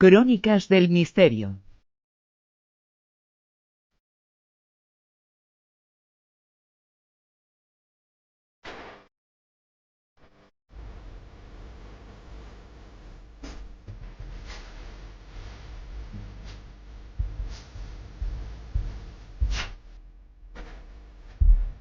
Crónicas del Misterio.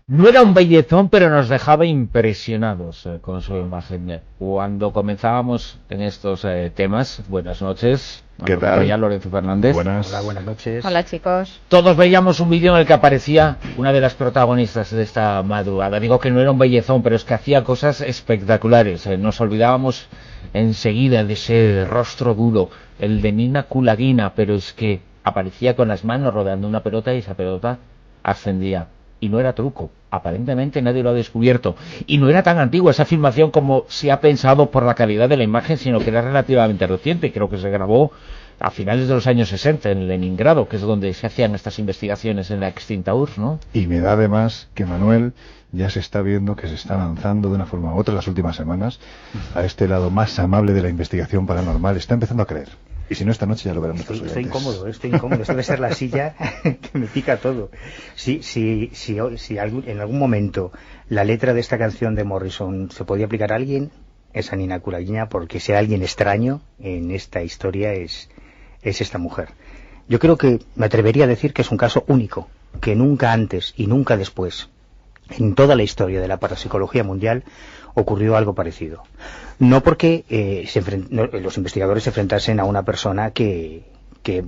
No era un bellezón, pero nos dejaba impresionados con su imagen. Cuando comenzábamos en estos temas, buenas noches. ¿Qué tal? Lorenzo Fernández. Buenas. Hola, buenas noches. Hola, chicos. Todos veíamos un vídeo en el que aparecía una de las protagonistas de esta madrugada. Digo que no era un bellezón, pero es que hacía cosas espectaculares. Nos olvidábamos enseguida de ese rostro duro, el de Nina Kulaguina, pero es que aparecía con las manos rodeando una pelota y esa pelota ascendía. Y no era truco, aparentemente nadie lo ha descubierto. Y no era tan antigua esa filmación como se ha pensado por la calidad de la imagen, sino que era relativamente reciente. Creo que se grabó a finales de los años 60 en Leningrado, que es donde se hacían estas investigaciones en la extinta URSS, ¿no? Y me da además que Manuel ya se está viendo que se está avanzando de una forma u otra las últimas semanas a este lado más amable de la investigación paranormal. Está empezando a creer. Y si no, esta noche ya lo verán nuestros oyentes. Estoy incómodo. Esto debe ser la silla que me pica todo. Si en algún momento la letra de esta canción de Morrison se podía aplicar a alguien, es a Nina Kulaguina, porque si hay alguien extraño en esta historia es esta mujer. Yo creo que me atrevería a decir que es un caso único, que nunca antes y nunca después, en toda la historia de la parapsicología mundial, ocurrió algo parecido. No porque los investigadores se enfrentasen a una persona que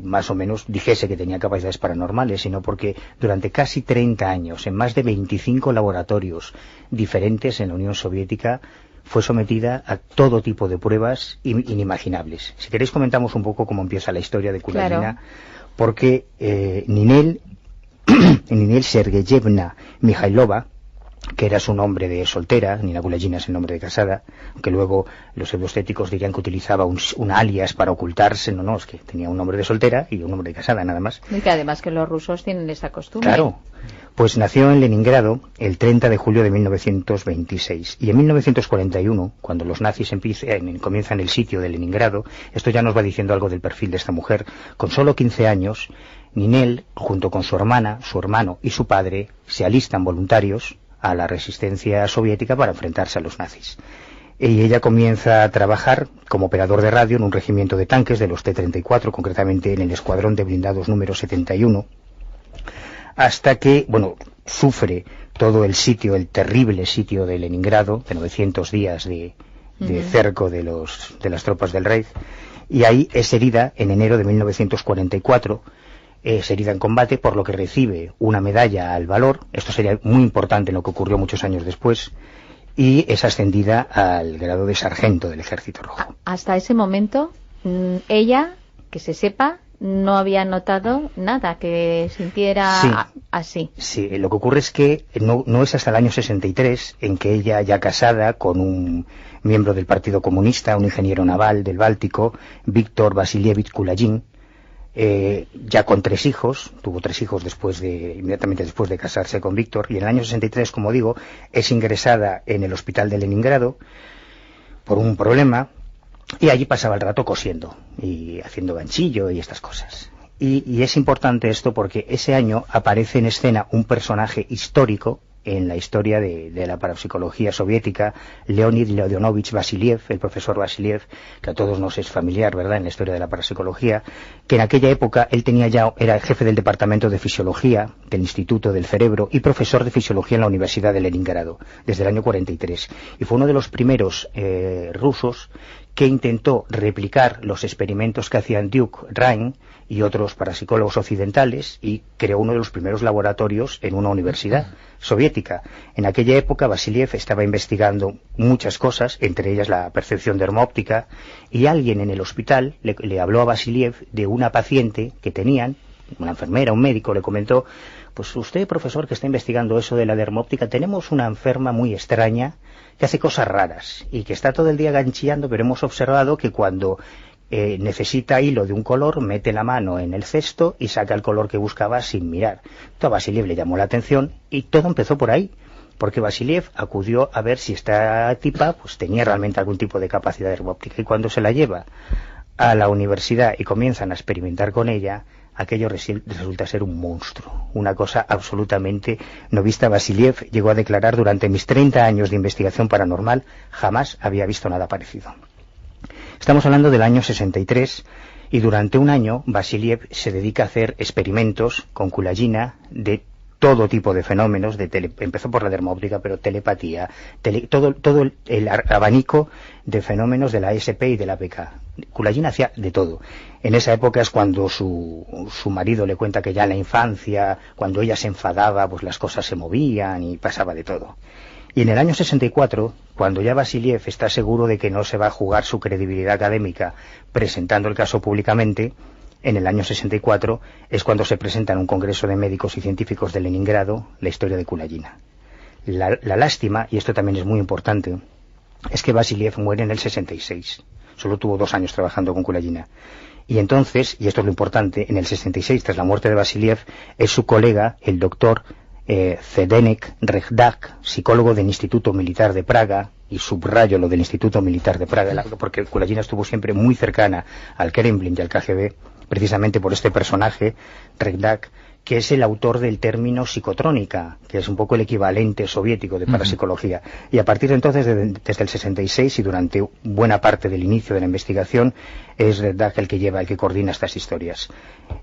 más o menos dijese que tenía capacidades paranormales, sino porque durante casi 30 años, en más de 25 laboratorios diferentes en la Unión Soviética, fue sometida a todo tipo de pruebas inimaginables. Si queréis comentamos un poco cómo empieza la historia de Kulaguina, claro. Porque Ninel Sergeyevna Mikhailova, que era su nombre de soltera, Nina Kulaguina es el nombre de casada, aunque luego los pseudoestéticos dirían que utilizaba un alias para ocultarse, no, es que tenía un nombre de soltera y un nombre de casada, nada más. Y que además que los rusos tienen esa costumbre. Claro, pues nació en Leningrado el 30 de julio de 1926, y en 1941, cuando los nazis comienzan el sitio de Leningrado, esto ya nos va diciendo algo del perfil de esta mujer. Con solo 15 años, Ninel, junto con su hermana, su hermano y su padre, se alistan voluntarios a la resistencia soviética para enfrentarse a los nazis. Y ella comienza a trabajar como operador de radio en un regimiento de tanques de los T-34, concretamente en el escuadrón de blindados número 71, hasta que, sufre todo el terrible sitio de Leningrado, de 900 días de cerco de las tropas del Reich, y ahí es herida en enero de 1944, es herida en combate, por lo que recibe una medalla al valor. Esto sería muy importante en lo que ocurrió muchos años después, y es ascendida al grado de sargento del Ejército Rojo. Hasta ese momento, ella, que se sepa, no había notado nada que sintiera así. Sí, lo que ocurre es que no es hasta el año 63 en que ella, ya casada con un miembro del Partido Comunista, un ingeniero naval del Báltico, Víctor Vasilievich Kulagin, ya con 3 hijos, tuvo 3 hijos inmediatamente después de casarse con Víctor, y en el año 63, como digo, es ingresada en el hospital de Leningrado por un problema, y allí pasaba el rato cosiendo y haciendo ganchillo y estas cosas. Y es importante esto porque ese año aparece en escena un personaje histórico en la historia de la parapsicología soviética, Leonid Leonovich Vasiliev, el profesor Vasiliev, que a todos nos es familiar, ¿verdad?, en la historia de la parapsicología, que en aquella época él era el jefe del departamento de fisiología del Instituto del Cerebro y profesor de fisiología en la Universidad de Leningrado, desde el año 43, y fue uno de los primeros rusos que intentó replicar los experimentos que hacían Duke, Rhine y otros parapsicólogos occidentales, y creó uno de los primeros laboratorios en una universidad soviética. En aquella época Vasiliev estaba investigando muchas cosas, entre ellas la percepción dermóptica, y alguien en el hospital le habló a Vasiliev de una paciente que tenían, una enfermera, un médico, le comentó: pues usted, profesor, que está investigando eso de la dermóptica, tenemos una enferma muy extraña que hace cosas raras y que está todo el día ganchillando, pero hemos observado que cuando necesita hilo de un color, mete la mano en el cesto y saca el color que buscaba sin mirar. Esto a Vasiliev le llamó la atención y todo empezó por ahí, porque Vasiliev acudió a ver si esta tipa pues tenía realmente algún tipo de capacidad dermóptica, y cuando se la lleva a la universidad y comienzan a experimentar con ella, aquello resulta ser un monstruo, una cosa absolutamente no vista. Vasiliev llegó a declarar: durante mis 30 años de investigación paranormal jamás había visto nada parecido. Estamos hablando del año 63 y durante un año Vasiliev se dedica a hacer experimentos con Kulagina de todo tipo de fenómenos, empezó por la dermóptica, pero telepatía, todo el abanico de fenómenos de la SP y de la PK. Kulagina hacía de todo. En esa época es cuando su marido le cuenta que ya en la infancia, cuando ella se enfadaba, pues las cosas se movían y pasaba de todo. Y en el año 64, cuando ya Vasiliev está seguro de que no se va a jugar su credibilidad académica presentando el caso públicamente, en el año 64 es cuando se presenta en un congreso de médicos y científicos de Leningrado la historia de Kulagina. La lástima, y esto también es muy importante, es que Vasiliev muere en el 66. Solo tuvo 2 años trabajando con Kulagina. Y entonces, y esto es lo importante, en el 66, tras la muerte de Vasiliev, es su colega, el doctor Zdeněk Rejdak, psicólogo del Instituto Militar de Praga, y subrayo lo del Instituto Militar de Praga, porque Kulagina estuvo siempre muy cercana al Kremlin y al KGB, precisamente por este personaje, Rejdak, que es el autor del término psicotrónica, que es un poco el equivalente soviético de parapsicología. Y a partir de entonces, desde el 66 y durante buena parte del inicio de la investigación, es Rejdak el que coordina estas historias.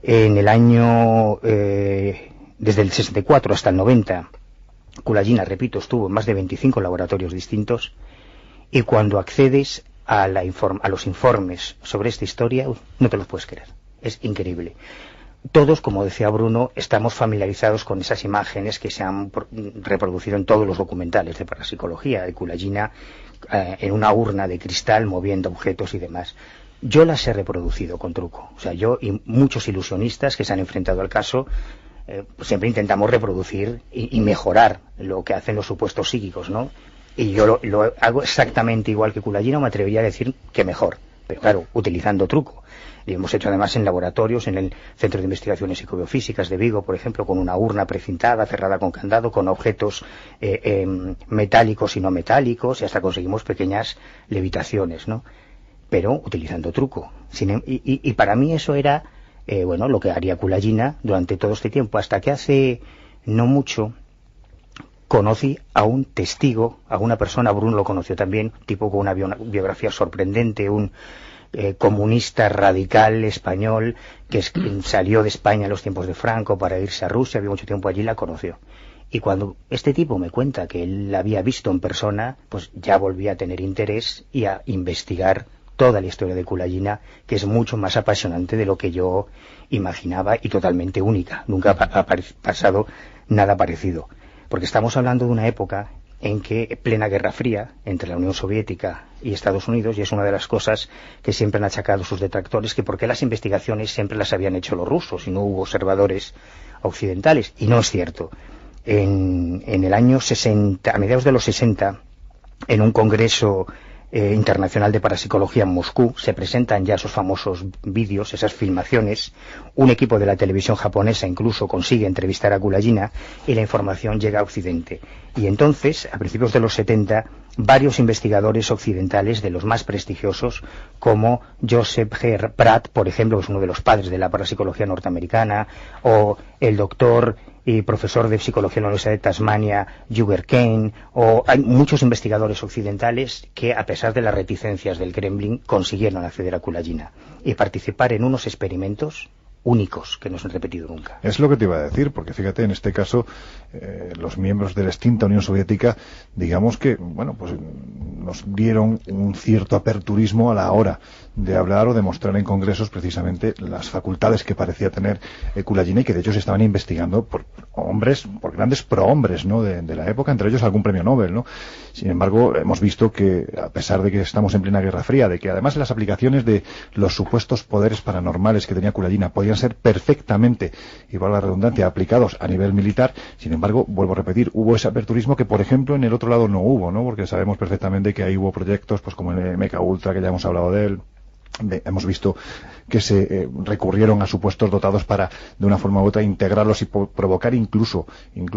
En el año, desde el 64 hasta el 90, Kulagina, repito, estuvo en más de 25 laboratorios distintos, y cuando accedes a los informes sobre esta historia, no te los puedes creer. Es increíble. Todos, como decía Bruno, estamos familiarizados con esas imágenes que se han reproducido en todos los documentales de parapsicología, de Kulagina en una urna de cristal moviendo objetos y demás. Yo las he reproducido con truco. O sea, yo y muchos ilusionistas que se han enfrentado al caso, siempre intentamos reproducir y mejorar lo que hacen los supuestos psíquicos, ¿no? Y yo lo hago exactamente igual que Kulagina, me atrevería a decir que mejor, pero claro, utilizando truco. Y hemos hecho además en laboratorios, en el Centro de Investigaciones Psicobiofísicas de Vigo, por ejemplo, con una urna precintada, cerrada con candado, con objetos metálicos y no metálicos, y hasta conseguimos pequeñas levitaciones, ¿no? Pero utilizando truco. Y para mí eso era, lo que haría Kulagina durante todo este tiempo, hasta que hace no mucho conocí a un testigo, a una persona, Bruno lo conoció también, tipo con una biografía sorprendente, un comunista radical español que salió de España en los tiempos de Franco para irse a Rusia, había mucho tiempo allí, la conoció. Y cuando este tipo me cuenta que él la había visto en persona, pues ya volví a tener interés y a investigar toda la historia de Kulagina, que es mucho más apasionante de lo que yo imaginaba y totalmente única. Nunca ha pasado nada parecido. Porque estamos hablando de una época en que plena Guerra Fría entre la Unión Soviética y Estados Unidos, y es una de las cosas que siempre han achacado sus detractores, que por qué las investigaciones siempre las habían hecho los rusos y no hubo observadores occidentales, y no es cierto. En el año 60, a mediados de los 60, en un congreso internacional de parapsicología en Moscú, se presentan ya esos famosos vídeos, esas filmaciones. Un equipo de la televisión japonesa incluso consigue entrevistar a Kulagina y la información llega a Occidente. Y entonces, a principios de los 70, varios investigadores occidentales de los más prestigiosos, como Joseph G. Pratt, por ejemplo, que es uno de los padres de la parapsicología norteamericana, o el doctor y profesor de psicología en la Universidad de Tasmania, Jürgen Kane, o hay muchos investigadores occidentales que, a pesar de las reticencias del Kremlin, consiguieron acceder a Kulagina y participar en unos experimentos únicos que no se han repetido nunca. Es lo que te iba a decir, porque fíjate, en este caso, los miembros de la extinta Unión Soviética, digamos que, pues nos dieron un cierto aperturismo a la hora de hablar o de mostrar en congresos precisamente las facultades que parecía tener Kulagina, y que de hecho se estaban investigando por grandes prohombres, ¿no?, de la época, entre ellos algún premio Nobel, ¿no? Sin embargo, hemos visto que, a pesar de que estamos en plena Guerra Fría, de que además las aplicaciones de los supuestos poderes paranormales que tenía Kulagina podían ser perfectamente, igual la redundancia, aplicados a nivel militar, sin embargo, vuelvo a repetir, hubo ese aperturismo que, por ejemplo, en el otro lado no hubo, ¿no? Porque sabemos perfectamente que ahí hubo proyectos, pues como el MK Ultra, que ya hemos hablado de él, hemos visto que se recurrieron a supuestos dotados para, de una forma u otra, integrarlos y provocar incluso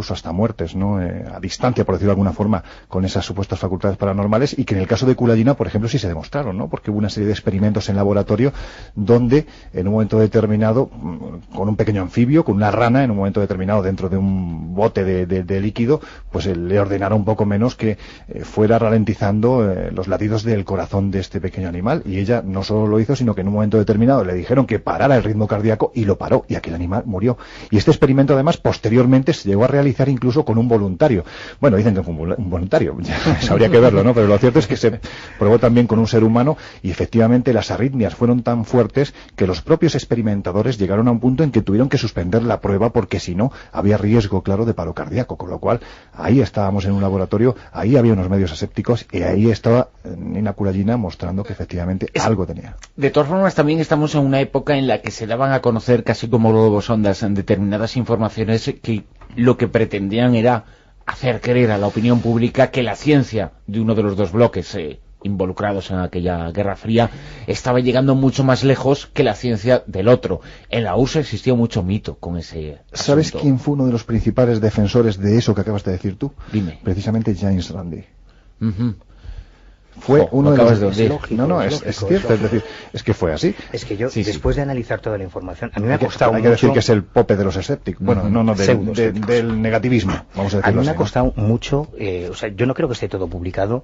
hasta muertes, ¿no? A distancia, por decirlo de alguna forma, con esas supuestas facultades paranormales, y que en el caso de Kulagina, por ejemplo, sí se demostraron, ¿no? Porque hubo una serie de experimentos en laboratorio donde, en un momento determinado, con un pequeño anfibio, con una rana, en un momento determinado, dentro de un bote de líquido, pues le ordenaron un poco menos que fuera ralentizando los latidos del corazón de este pequeño animal, y ella no solo lo hizo, sino que en un momento determinado le dijeron que parara el ritmo cardíaco y lo paró, y aquel animal murió. Y este experimento, además, posteriormente se llegó a realizar incluso con un voluntario. Bueno, dicen que fue un voluntario, ya habría que verlo, ¿no? Pero lo cierto es que se probó también con un ser humano, y efectivamente las arritmias fueron tan fuertes que los propios experimentadores llegaron a un punto en que tuvieron que suspender la prueba, porque si no había riesgo, claro, de paro cardíaco. Con lo cual, ahí estábamos en un laboratorio, ahí había unos medios asépticos, y ahí estaba Nina Kulagina mostrando que efectivamente algo tenía. De todas formas, también estamos en una época en la que se daban a conocer, casi como globos ondas, en determinadas informaciones que lo que pretendían era hacer creer a la opinión pública que la ciencia de uno de los dos bloques involucrados en aquella Guerra Fría estaba llegando mucho más lejos que la ciencia del otro. En la URSS existía mucho mito con ese asunto. ¿Sabes quién fue uno de los principales defensores de eso que acabas de decir tú? Dime. Precisamente James Randi. Fue uno de los... Es lógico, es cierto, es decir, es que fue así. Es que yo, después de analizar toda la información, a mí me ha costado hay que decir que es el Pope de los escépticos. Bueno, del negativismo, vamos a decirlo. A mí me así, ha costado mucho, o sea, yo no creo que esté todo publicado,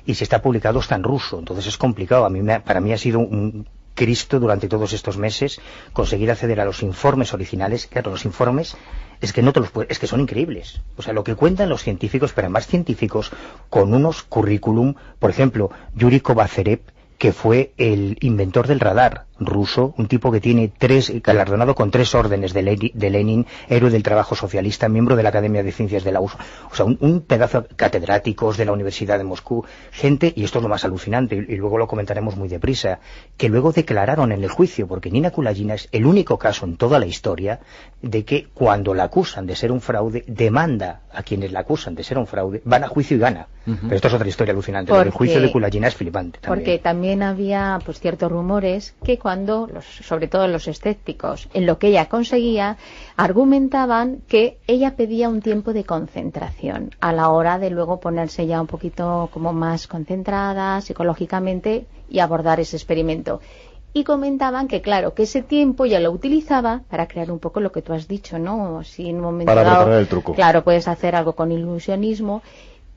y si está publicado está en ruso, entonces es complicado. Para mí ha sido un Cristo durante todos estos meses conseguir acceder a los informes originales. Claro, los informes es que no te los puedes, es que son increíbles. O sea, lo que cuentan los científicos, pero además científicos con unos currículum, por ejemplo, Yuri Kovacerev, que fue el inventor del radar ruso, un tipo que tiene galardonado con 3 órdenes de Lenin, héroe del trabajo socialista, miembro de la Academia de Ciencias de la URSS, o sea, un pedazo de catedráticos de la Universidad de Moscú, gente, y esto es lo más alucinante, y luego lo comentaremos muy deprisa, que luego declararon en el juicio, porque Nina Kulagina es el único caso en toda la historia de que cuando la acusan de ser un fraude, demanda a quienes la acusan de ser un fraude, van a juicio y gana. Pero esto es otra historia alucinante. El juicio de Kulagina es flipante también. Porque también había pues ciertos rumores que cuando, sobre todo los escépticos, en lo que ella conseguía, argumentaban que ella pedía un tiempo de concentración a la hora de luego ponerse ya un poquito como más concentrada psicológicamente y abordar ese experimento. Y comentaban que, claro, que ese tiempo ya lo utilizaba para crear un poco lo que tú has dicho, ¿no? Si en un momento para dado, preparar el truco. Claro, puedes hacer algo con ilusionismo.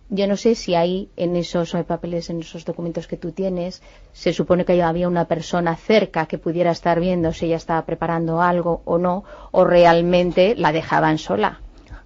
Yo no sé si ahí, en esos papeles, en esos documentos que tú tienes, se supone que había una persona cerca que pudiera estar viendo si ella estaba preparando algo o no, o realmente la dejaban sola.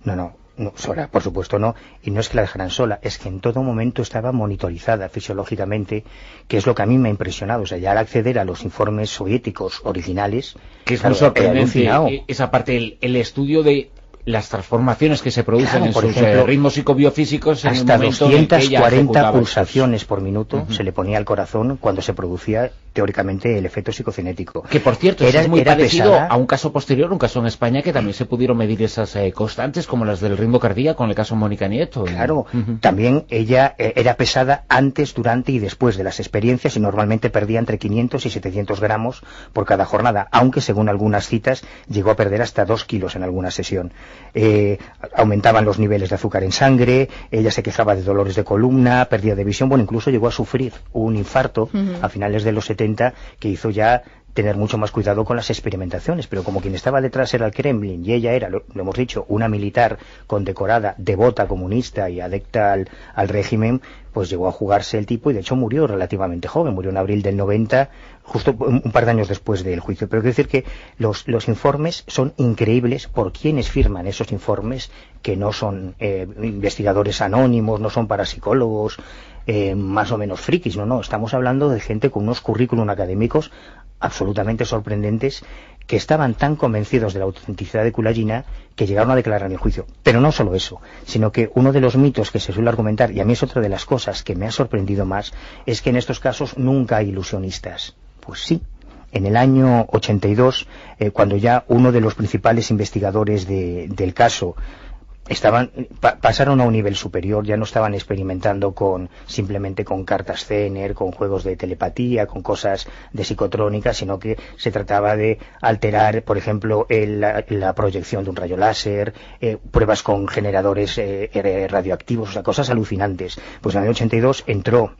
No, sola, por supuesto no, y no es que la dejaran sola, es que en todo momento estaba monitorizada fisiológicamente, que es lo que a mí me ha impresionado. O sea, ya al acceder a los informes soviéticos originales, que es muy sorprendente esa parte, el estudio de las transformaciones que se producen en sus ritmos psicobiofísicos en hasta el momento 240 pulsaciones por minuto se le ponía al corazón cuando se producía teóricamente el efecto psicocinético. Que por cierto, es muy parecido a un caso posterior, un caso en España que también se pudieron medir esas constantes como las del ritmo cardíaco en el caso Mónica Nieto. Claro, también ella era pesada antes, durante y después de las experiencias, y normalmente perdía entre 500 y 700 gramos por cada jornada, aunque según algunas citas llegó a perder hasta 2 kilos en alguna sesión. Aumentaban los niveles de azúcar en sangre, ella se quejaba de dolores de columna, pérdida de visión, bueno, incluso llegó a sufrir un infarto a finales de los 70 que hizo ya tener mucho más cuidado con las experimentaciones, pero como quien estaba detrás era el Kremlin y ella era, lo hemos dicho, una militar condecorada, devota comunista y adepta al régimen, pues llegó a jugarse el tipo y de hecho murió relativamente joven, murió en abril del 90, justo un par de años después del juicio. Pero quiero decir que los informes son increíbles por quienes firman esos informes, que no son investigadores anónimos, no son parapsicólogos más o menos frikis, no, estamos hablando de gente con unos currículum académicos absolutamente sorprendentes, que estaban tan convencidos de la autenticidad de Kulagina que llegaron a declarar en el juicio. Pero no solo eso, sino que uno de los mitos que se suele argumentar, y a mí es otra de las cosas que me ha sorprendido más, es que en estos casos nunca hay ilusionistas. Pues sí. En el año 82, cuando ya uno de los principales investigadores del caso pasaron a un nivel superior, ya no estaban experimentando simplemente con cartas Zener, con juegos de telepatía, con cosas de psicotrónica, sino que se trataba de alterar, por ejemplo, la proyección de un rayo láser, pruebas con generadores radioactivos, o sea, cosas alucinantes. Pues en el año 82 entró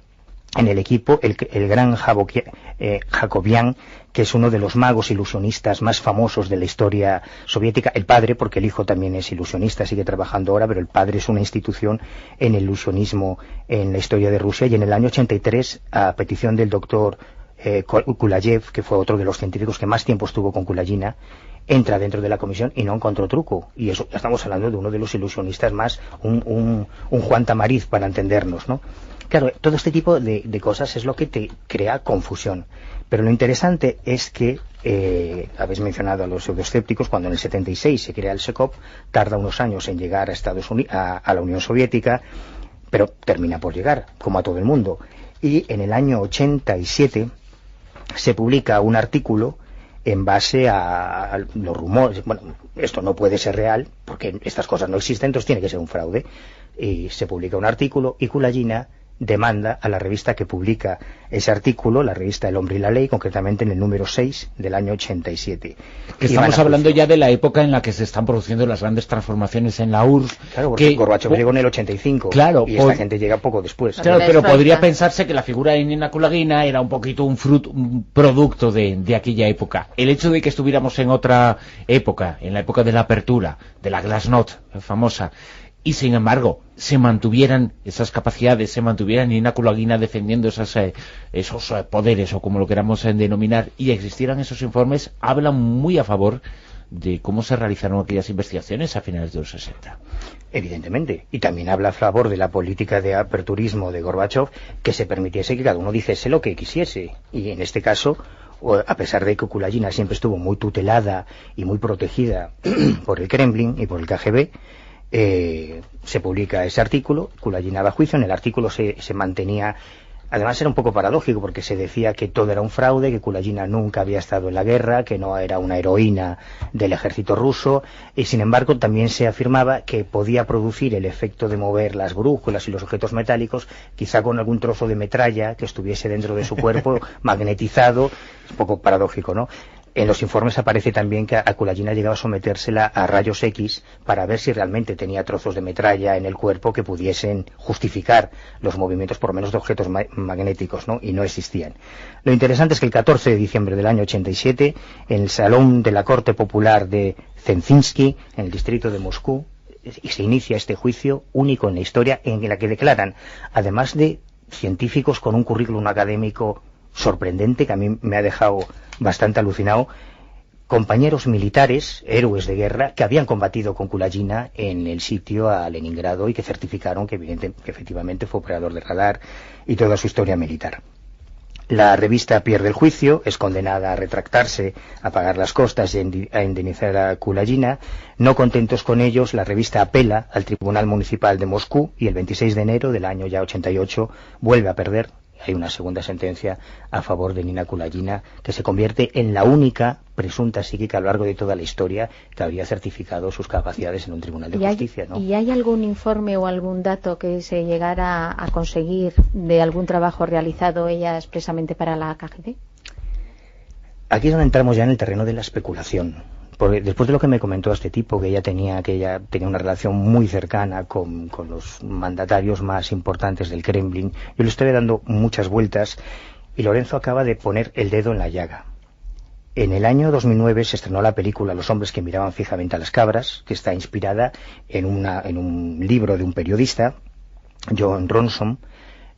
en el equipo el gran Jacobian, que es uno de los magos ilusionistas más famosos de la historia soviética. El padre, porque el hijo también es ilusionista, sigue trabajando ahora, pero el padre es una institución en el ilusionismo en la historia de Rusia. Y en el año 83, a petición del doctor Kulayev, que fue otro de los científicos que más tiempo estuvo con Kulagina, entra dentro de la comisión y no encontró truco. Y eso, ya estamos hablando de uno de los ilusionistas más, un Juan Tamariz, para entendernos, ¿no? Claro, todo este tipo de cosas es lo que te crea confusión. Pero lo interesante es que, habéis mencionado a los pseudoescépticos, cuando en el 76 se crea el SECOP, tarda unos años en llegar a Estados Unidos, a la Unión Soviética, pero termina por llegar, como a todo el mundo. Y en el año 87 se publica un artículo en base a los rumores. Bueno, esto no puede ser real, porque estas cosas no existen, entonces tiene que ser un fraude. Y se publica un artículo y Kulagina demanda a la revista que publica ese artículo, la revista El Hombre y la Ley, concretamente en el número 6 del año 87. Que estamos hablando ya de la época en la que se están produciendo las grandes transformaciones en la URSS. Claro, porque Gorbachev llegó en el 85, claro, y esta gente llega poco después. Claro, pero podría pensarse que la figura de Nina Kulagina era un poquito un producto de aquella época. El hecho de que estuviéramos en otra época, en la época de la apertura, de la Glasnost famosa, y sin embargo se mantuvieran esas capacidades, se mantuviera Nina Kulagina defendiendo esos poderes, o como lo queramos denominar, y existieran esos informes, hablan muy a favor de cómo se realizaron aquellas investigaciones a finales de los 60. Evidentemente, y también habla a favor de la política de aperturismo de Gorbachev, que se permitiese que cada uno dijese lo que quisiese, y en este caso, a pesar de que Kulagina siempre estuvo muy tutelada y muy protegida por el Kremlin y por el KGB, se publica ese artículo, Kulagina va a juicio. En el artículo se mantenía, además era un poco paradójico, porque se decía que todo era un fraude, que Kulagina nunca había estado en la guerra, que no era una heroína del ejército ruso, y sin embargo también se afirmaba que podía producir el efecto de mover las brújulas y los objetos metálicos, quizá con algún trozo de metralla que estuviese dentro de su cuerpo magnetizado. Es un poco paradójico, ¿no? En los informes aparece también que a Kulagina llegaba a sometérsela a rayos X para ver si realmente tenía trozos de metralla en el cuerpo que pudiesen justificar los movimientos, por lo menos, de objetos magnéticos, ¿no? Y no existían. Lo interesante es que el 14 de diciembre del año 87, en el Salón de la Corte Popular de Zenzinsky, en el distrito de Moscú, y se inicia este juicio único en la historia, en la que declaran, además de científicos con un currículum académico sorprendente, que a mí me ha dejado bastante alucinado, compañeros militares, héroes de guerra, que habían combatido con Kulagina en el sitio a Leningrado y que certificaron que efectivamente fue operador de radar y toda su historia militar. La revista pierde el juicio, es condenada a retractarse, a pagar las costas y a indemnizar a Kulagina. No contentos con ellos, la revista apela al Tribunal Municipal de Moscú y el 26 de enero del año ya 88 vuelve a perder. Hay una segunda sentencia a favor de Nina Kulagina, que se convierte en la única presunta psíquica a lo largo de toda la historia que habría certificado sus capacidades en un tribunal de justicia, ¿no? ¿Y hay algún informe o algún dato que se llegara a conseguir de algún trabajo realizado ella expresamente para la KGB? Aquí es donde entramos ya en el terreno de la especulación. Porque después de lo que me comentó este tipo, que ella tenía una relación muy cercana con los mandatarios más importantes del Kremlin, yo le estoy dando muchas vueltas y Lorenzo acaba de poner el dedo en la llaga. En el año 2009 se estrenó la película Los hombres que miraban fijamente a las cabras, que está inspirada en un libro de un periodista, John Ronson,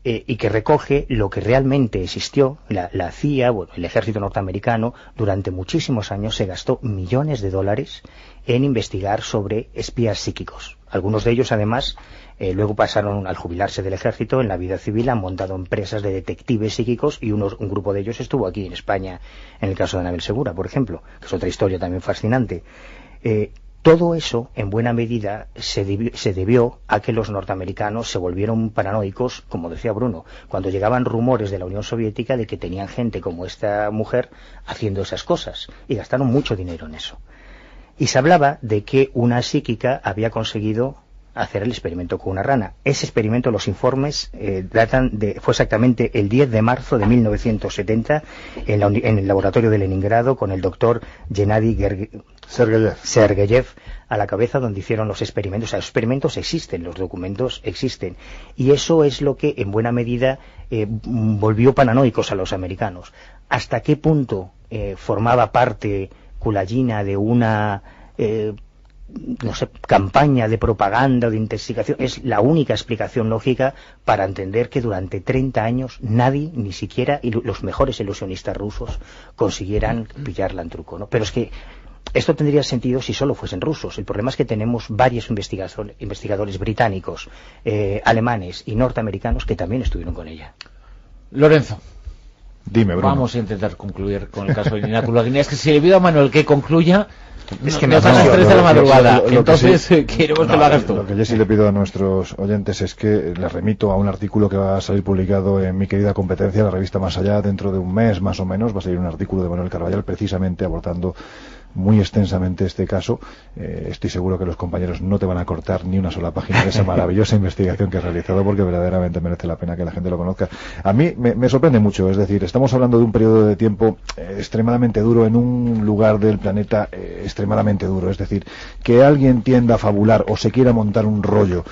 y que recoge lo que realmente existió. La CIA, el ejército norteamericano, durante muchísimos años se gastó millones de dólares en investigar sobre espías psíquicos. Algunos de ellos, además, luego pasaron, al jubilarse del ejército, en la vida civil, han montado empresas de detectives psíquicos, y un grupo de ellos estuvo aquí en España, en el caso de Anabel Segura, por ejemplo, que es otra historia también fascinante. Todo eso, en buena medida, se debió a que los norteamericanos se volvieron paranoicos, como decía Bruno, cuando llegaban rumores de la Unión Soviética de que tenían gente como esta mujer haciendo esas cosas, y gastaron mucho dinero en eso. y se hablaba de que una psíquica había conseguido hacer el experimento con una rana. Ese experimento, los informes fue exactamente el 10 de marzo de 1970 en el laboratorio de Leningrado con el doctor Gennady Sergeyev a la cabeza, donde hicieron los experimentos. O sea, los experimentos existen, los documentos existen, y eso es lo que en buena medida volvió paranoicos a los americanos. ¿Hasta qué punto formaba parte Kulagina de una campaña de propaganda o de intoxicación? Es la única explicación lógica para entender que durante 30 años nadie, ni siquiera los mejores ilusionistas rusos, consiguieran pillarla en truco, ¿no? Pero es que esto tendría sentido si solo fuesen rusos. El problema es que tenemos varios investigadores británicos, alemanes y norteamericanos que también estuvieron con ella. Lorenzo. Dime, Bruno. Vamos a intentar concluir con el caso de Nina Kulagina. Es que si le pido a Manuel que concluya, es que nos dan las 3 de la madrugada. Entonces queremos que lo hagas tú. Lo que yo sí le pido a nuestros oyentes es que les remito a un artículo que va a salir publicado en mi querida competencia, la revista Más Allá, dentro de un mes más o menos. Va a salir un artículo de Manuel Carballal precisamente abordando muy extensamente este caso. Estoy seguro que los compañeros no te van a cortar ni una sola página de esa maravillosa investigación que has realizado, porque verdaderamente merece la pena que la gente lo conozca. A mí me sorprende mucho, es decir, estamos hablando de un periodo de tiempo extremadamente duro en un lugar del planeta extremadamente duro, es decir, que alguien tienda a fabular o se quiera montar un rollo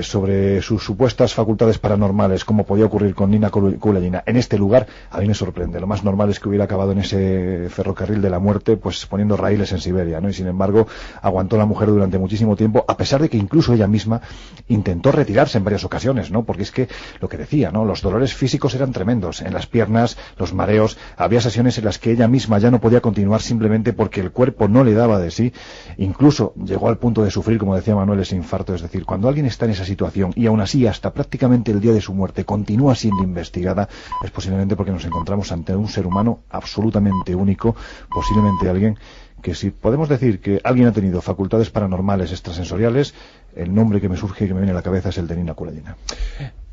sobre sus supuestas facultades paranormales, como podía ocurrir con Nina Kulagina en este lugar, a mí me sorprende. Lo más normal es que hubiera acabado en ese ferrocarril de la muerte, pues poniendo raíles en Siberia, ¿no? Y sin embargo aguantó la mujer durante muchísimo tiempo, a pesar de que incluso ella misma intentó retirarse en varias ocasiones, ¿no? Porque es que lo que decía, ¿no? Los dolores físicos eran tremendos en las piernas, los mareos, había sesiones en las que ella misma ya no podía continuar simplemente porque el cuerpo no le daba de sí, incluso llegó al punto de sufrir, como decía Manuel, ese infarto. Es decir, cuando alguien está en esa situación y aún así hasta prácticamente el día de su muerte continúa siendo investigada, es posiblemente porque nos encontramos ante un ser humano absolutamente único, posiblemente alguien que, si podemos decir que alguien ha tenido facultades paranormales extrasensoriales, el nombre que me surge y que me viene a la cabeza es el de Nina Kulagina.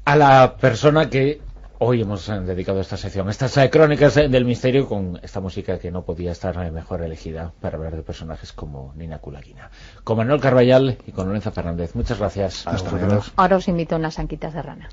A la persona que hoy hemos dedicado esta sección, estas crónicas del misterio, con esta música que no podía estar mejor elegida para hablar de personajes como Nina Kulagina. Con Manuel Carballal y con Lorenzo Fernández. Muchas gracias. Hasta luego. Ahora os invito a unas anquitas de rana.